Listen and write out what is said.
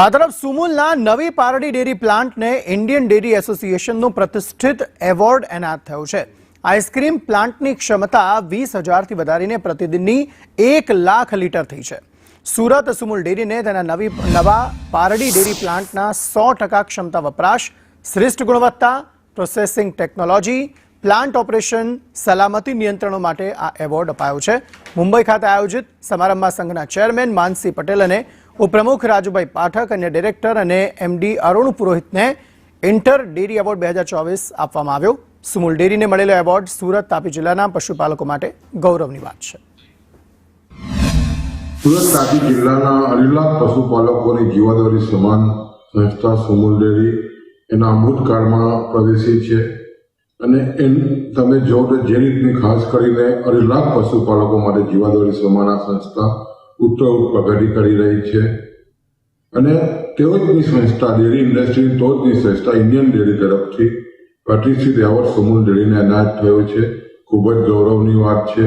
આ તરફ સુમુલના નવી પારડી ડેરી પ્લાન્ટને ઇન્ડિયન ડેરી એસોસિએશનનો પ્રતિષ્ઠિત એવોર્ડ એનાયત થયો છે। આઈસ્ક્રીમ પ્લાન્ટની ક્ષમતા 20,000થી વધારીને પ્રતિદિનની 1 લાખ લીટર થઈ છે। સુરત સુમુલ ડેરીને તેના નવા પારડી ડેરી પ્લાન્ટના 100% ક્ષમતા વપરાશ, શ્રેષ્ઠ ગુણવત્તા, પ્રોસેસિંગ ટેકનોલોજી, પ્લાન્ટ ઓપરેશન, સલામતી નિયંત્રણો માટે આ એવોર્ડ અપાયો છે। મુંબઈ ખાતે આયોજિત સમારંભમાં સંઘના ચેરમેન માનસી પટેલ અને ઉપપ્રમુખ રાજુભાઈ પાઠક અને ડિરેક્ટર અને એમડી અરુણ પુરોહિતને ઇન્ટર ડેરી એવોર્ડ 2024 આપવામાં આવ્યો। સુમુલ ડેરીને મળેલો એવોર્ડ સુરત તાપી જિલ્લાના પશુપાલકો માટે ગૌરવની વાત છે। સુરત તાપી જિલ્લાના અઢી પશુપાલકોની જીવાદોરી સમાન સંસ્થા સુમુલ ડેરી એના અમૃતકાળમાં પ્રવેશી છે અને તમે જો તો જે રીતની ખાસ કરીને 2.5 પશુપાલકો માટે જીવાદોરી સમાન આ સંસ્થા ઉત્તર પ્રગતિ કરી રહી છે અને તેઓની સંસ્થા ડેરી ઇન્ડસ્ટ્રીની ટોચની સંસ્થા ઇન્ડિયન ડેરી તરફથી પ્રતિષ્ઠિત એવોર્ડ સુમુલ ડેરીને એનાયત થયો છે। ખૂબ જ ગૌરવની વાત છે।